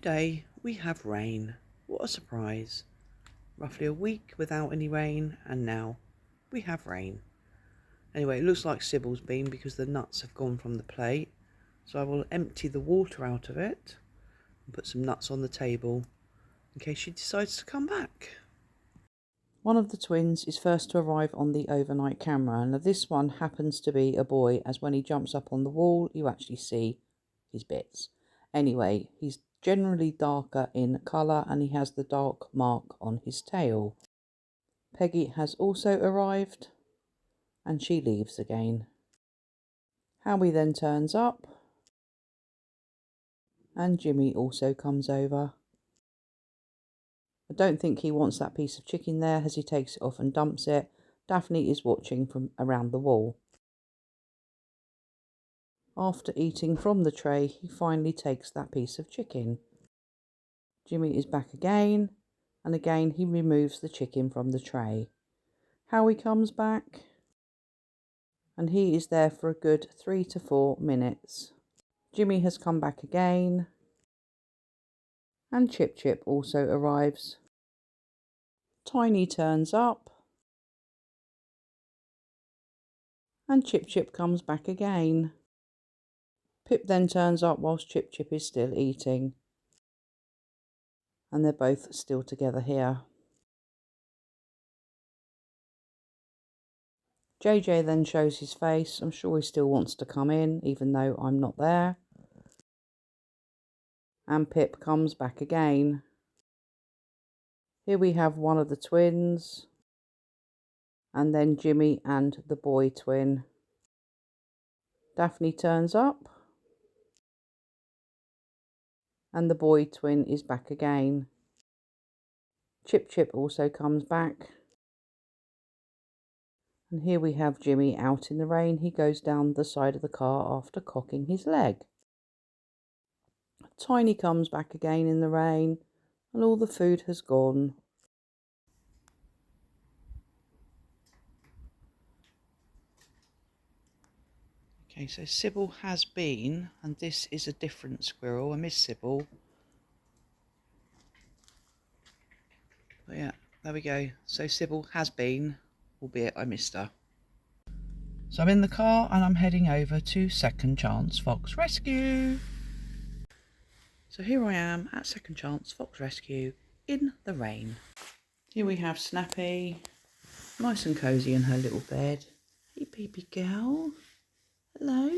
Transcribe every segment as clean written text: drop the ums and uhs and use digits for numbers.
Today we have rain. What a surprise. Roughly a week without any rain, and now we have rain. Anyway, it looks like Cybil's been because the nuts have gone from the plate. So I will empty the water out of it and put some nuts on the table in case she decides to come back. One of the twins is first to arrive on the overnight camera. Now this one happens to be a boy, as when he jumps up on the wall you actually see his bits. Anyway, he's generally darker in colour and he has the dark mark on his tail. Peggy has also arrived and she leaves again. Howie then turns up and Jimmy also comes over. I don't think he wants that piece of chicken there, as he takes it off and dumps it. Daphne is watching from around the wall. After eating from the tray, he finally takes that piece of chicken. Jimmy is back again, and again he removes the chicken from the tray. Howie comes back, and he is there for a good 3 to 4 minutes. Jimmy has come back again, and Chip Chip also arrives. Tiny turns up, and Chip Chip comes back again. Pip then turns up whilst Chip Chip is still eating. And they're both still together here. JJ then shows his face. I'm sure he still wants to come in, even though I'm not there. And Pip comes back again. Here we have one of the twins. And then Jimmy and the boy twin. Daphne turns up. And the boy twin is back again. Chip Chip also comes back. And here we have Jimmy out in the rain. He goes down the side of the car after cocking his leg. Tiny comes back again in the rain, and all the food has gone. Okay, so Cybil has been, and this is a different squirrel. I miss Cybil. But yeah, there we go. So Cybil has been, albeit I missed her. So I'm in the car and I'm heading over to Second Chance Fox Rescue. So here I am at Second Chance Fox Rescue in the rain. Here we have Snappy, nice and cosy in her little bed. Hey baby girl, hello.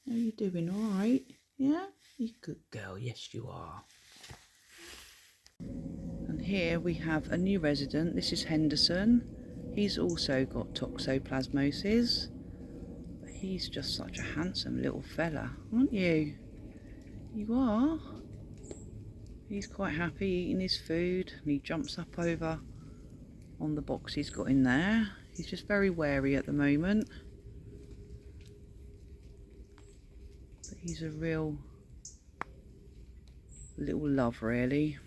How are you doing? All right? Yeah? You good girl, yes you are. And here we have a new resident. This is Henderson. He's also got toxoplasmosis. But he's just such a handsome little fella, aren't you? You are. He's quite happy eating his food, and he jumps up over on the box he's got in there. He's just very wary at the moment. But he's a real little love, really.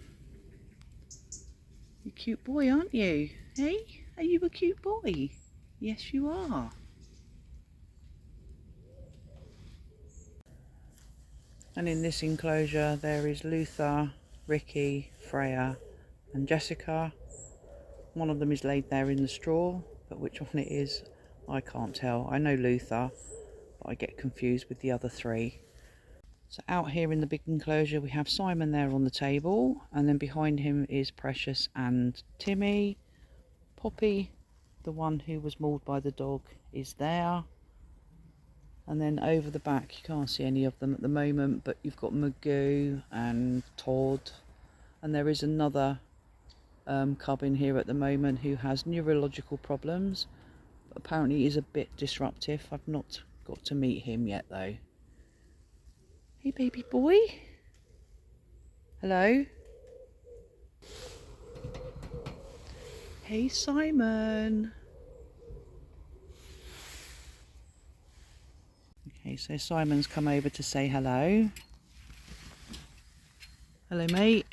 You're a cute boy, aren't you? Hey, are you a cute boy? Yes, you are. And in this enclosure there is Luther, Ricky, Freya and Jessica. One of them is laid there in the straw, but which one it is I can't tell. I know Luther, but I get confused with the other three. So out here in the big enclosure we have Simon there on the table, and then behind him is Precious and Timmy. Poppy, the one who was mauled by the dog, is there. And then over the back, you can't see any of them at the moment, but you've got Magoo and Todd. And there is another cub in here at the moment who has neurological problems. But apparently is a bit disruptive. I've not got to meet him yet though. Hey baby boy. Hello. Hey Simon. Okay, so Simon's come over to say hello. Hello, mate.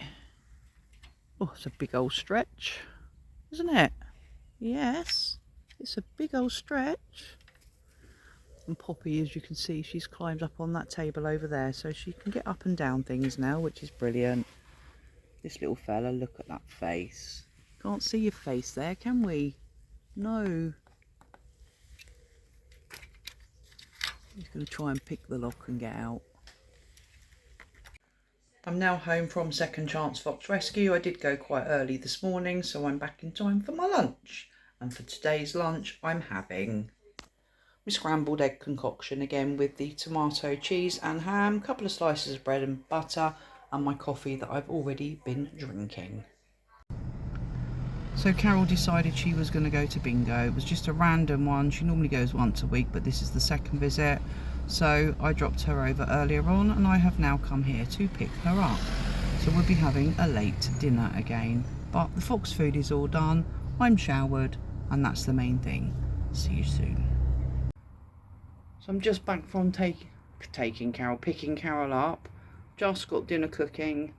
Oh, it's a big old stretch, isn't it? Yes, it's a big old stretch. And Poppy, as you can see, she's climbed up on that table over there, so she can get up and down things now, which is brilliant. This little fella, look at that face. Can't see your face there, can we? No. He's going to try and pick the lock and get out. I'm now home from Second Chance Fox Rescue. I did go quite early this morning, so I'm back in time for my lunch. And for today's lunch, I'm having my scrambled egg concoction again with the tomato, cheese and ham, a couple of slices of bread and butter, and my coffee that I've already been drinking. So Carol decided she was going to go to bingo. It was just a random one. She normally goes once a week, but this is the second visit. So I dropped her over earlier on and I have now come here to pick her up. So we'll be having a late dinner again. But the fox food is all done. I'm showered and that's the main thing. See you soon. So I'm just back from picking Carol up. Just got dinner cooking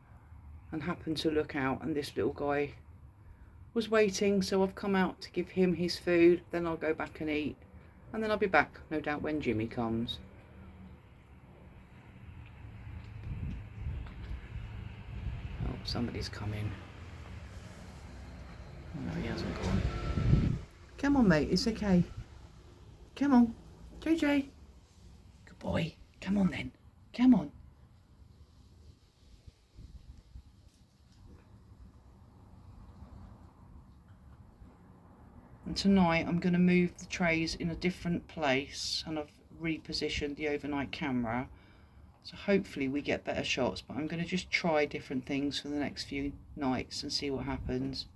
and happened to look out and this little guy was waiting, so I've come out to give him his food, then I'll go back and eat, and then I'll be back, no doubt, when Jimmy comes. Oh, somebody's coming. Oh, no, he hasn't gone. Come on, mate, it's okay. Come on, JJ. Good boy. Come on then. Come on. And tonight I'm going to move the trays in a different place, and I've repositioned the overnight camera, so hopefully we get better shots, but I'm going to just try different things for the next few nights and see what happens.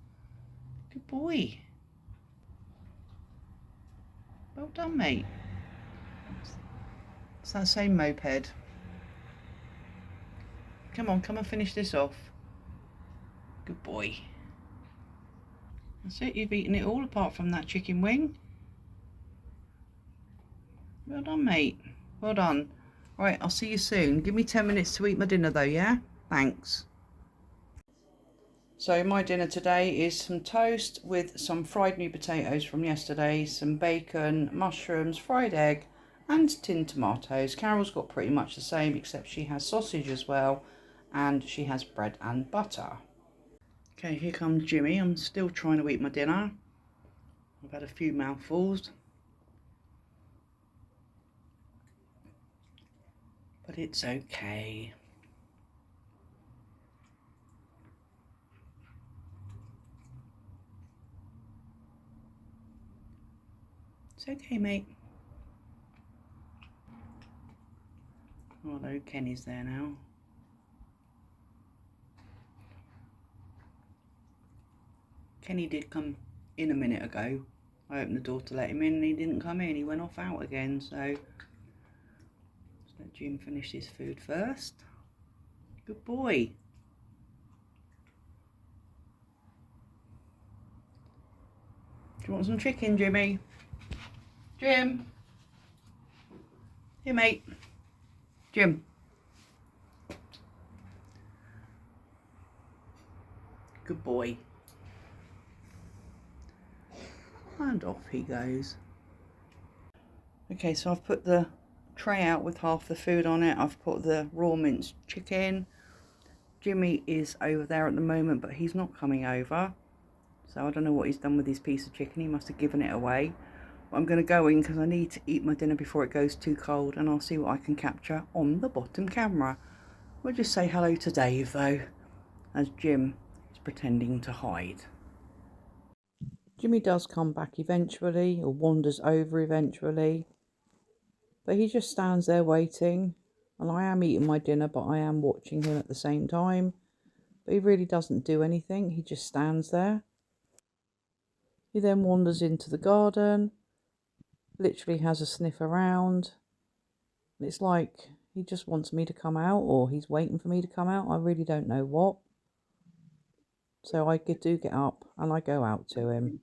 Good boy. Well done, mate. It's that same moped. Come on, come and finish this off. Good boy. That's it, you've eaten it all apart from that chicken wing. Well done, mate. Well done. Right, I'll see you soon. Give me 10 minutes to eat my dinner though, yeah? Thanks. So my dinner today is some toast with some fried new potatoes from yesterday, some bacon, mushrooms, fried egg and tinned tomatoes. Carol's got pretty much the same, except she has sausage as well and she has bread and butter. Okay, here comes Jimmy. I'm still trying to eat my dinner. I've had a few mouthfuls, but it's okay. It's okay, mate. Although Kenny's there now. Kenny did come in a minute ago. I opened the door to let him in and he didn't come in. He went off out again, so let's let Jim finish his food first. Good boy. Do you want some chicken, Jimmy? Jim? Here, mate. Jim. Good boy. And off he goes. Okay, so I've put the tray out with half the food on it. I've put the raw minced chicken. Jimmy is over there at the moment, but he's not coming over. So I don't know what he's done with his piece of chicken. He must have given it away. But I'm going to go in because I need to eat my dinner before it goes too cold, and I'll see what I can capture on the bottom camera. We'll just say hello to Dave though, as Jim is pretending to hide. Jimmy does come back eventually, or wanders over eventually, but he just stands there waiting, and I am eating my dinner, but I am watching him at the same time. But he really doesn't do anything, he just stands there. He then wanders into the garden, literally has a sniff around, and it's like he just wants me to come out, or he's waiting for me to come out. I really don't know what. So I do get up and I go out to him.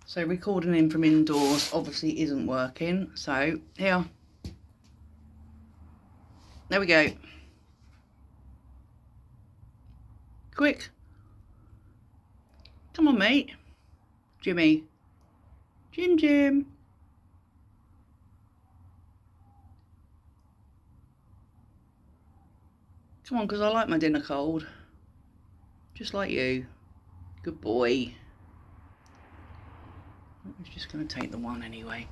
So recording him from indoors obviously isn't working. So here. There we go. Quick. Come on, mate. Jimmy. Jim Jim. Come on, because I like my dinner cold. Just like you. Good boy. I was just going to take the one anyway.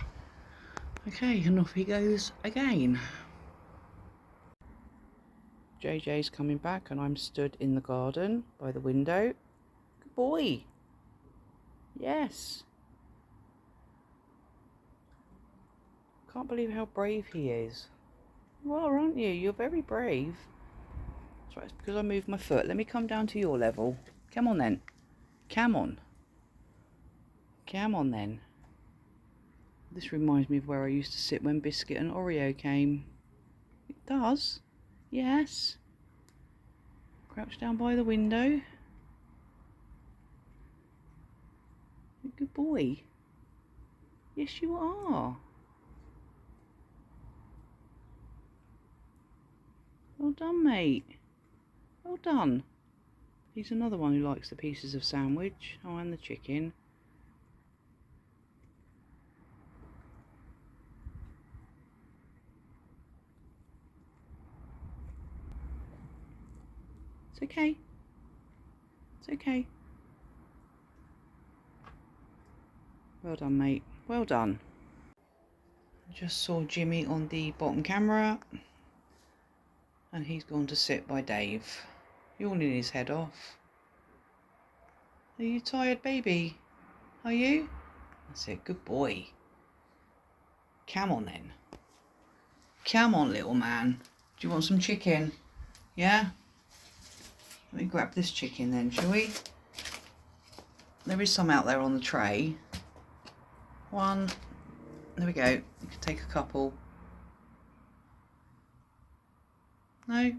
Okay, and off he goes again. JJ's coming back and I'm stood in the garden by the window. Good boy. Yes. Can't believe how brave he is. Well, aren't you? You're very brave. That's right, it's because I moved my foot. Let me come down to your level. Come on then. Come on. Come on then. This reminds me of where I used to sit when Biscuit and Oreo came. It does. Yes. Crouch down by the window. Good boy. Yes, you are. Well done, mate. Well done. He's another one who likes the pieces of sandwich. Oh, and the chicken. It's okay. It's okay. Well done, mate. Well done. I just saw Jimmy on the bottom camera. And he's gone to sit by Dave. Yawning his head off. Are you tired, baby? Are you? That's it. Good boy. Come on, then. Come on, little man. Do you want some chicken? Yeah? Let me grab this chicken then, shall we? There is some out there on the tray. One. There we go. You can take a couple. No?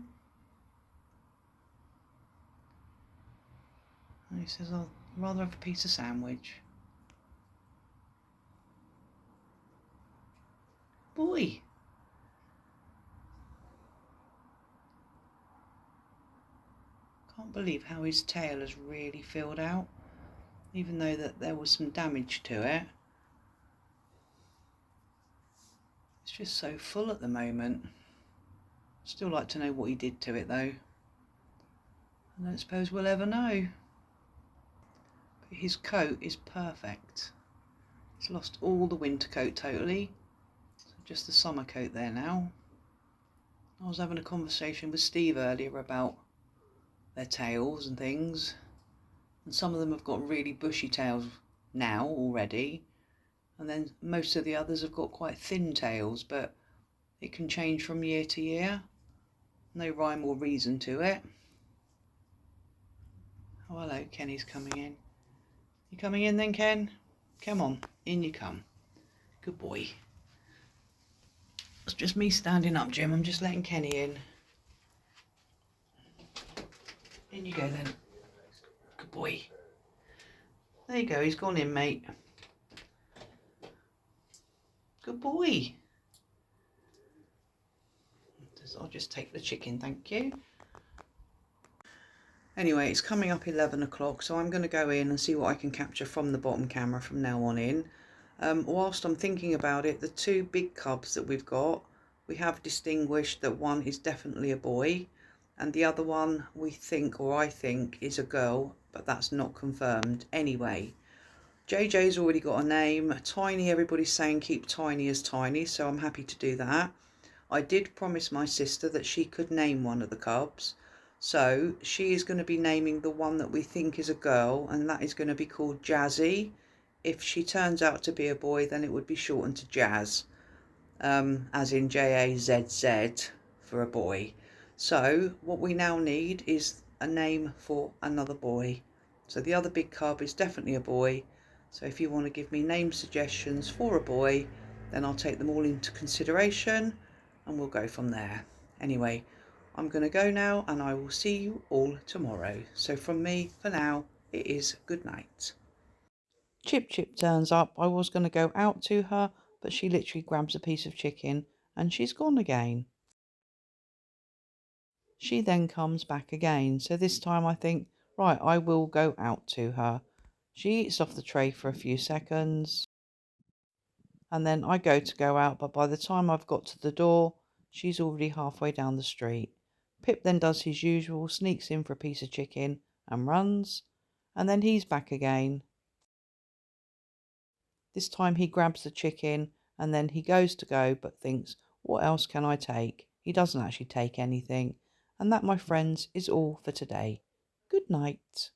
And he says, I'd rather have a piece of sandwich. Boy. Can't believe how his tail has really filled out, even though that there was some damage to it. It's just so full at the moment. Still like to know what he did to it though. I don't suppose we'll ever know. But his coat is perfect. He's lost all the winter coat totally. So just the summer coat there now. I was having a conversation with Steve earlier about their tails and things. And some of them have got really bushy tails now already. And then most of the others have got quite thin tails, but it can change from year to year. No rhyme or reason to it. Oh, hello, Kenny's coming in. You coming in then, Ken? Come on, in you come. Good boy. It's just me standing up, Jim. I'm just letting Kenny in. In you go then. Good boy. There you go, he's gone in, mate. Good boy. I'll just take the chicken, thank you. Anyway, it's coming up 11 o'clock, so I'm going to go in and see what I can capture from the bottom camera from now on in. Whilst I'm thinking about it, the two big cubs that we've got, we have distinguished that one is definitely a boy, and the other one we think, or I think, is a girl, but that's not confirmed. Anyway, JJ's already got a name. Tiny, everybody's saying keep Tiny as Tiny, so I'm happy to do that. I did promise my sister that she could name one of the cubs. So she is going to be naming the one that we think is a girl, and that is going to be called Jazzy. If she turns out to be a boy, then it would be shortened to Jazz, as in Jazz for a boy. So what we now need is a name for another boy. So the other big cub is definitely a boy. So if you want to give me name suggestions for a boy, then I'll take them all into consideration and we'll go from there. Anyway, I'm going to go now and I will see you all tomorrow. So from me, for now, it is good night. Chip turns up. I was going to go out to her, but she literally grabs a piece of chicken and she's gone again. She then comes back again. So this time I think, right, I will go out to her. She eats off the tray for a few seconds. and then I go out, but by the time I've got to the door, she's already halfway down the street. Pip then does his usual, sneaks in for a piece of chicken and runs, and then he's back again. This time he grabs the chicken and then he goes to go, but thinks, what else can I take? He doesn't actually take anything. And that, my friends, is all for today. Good night.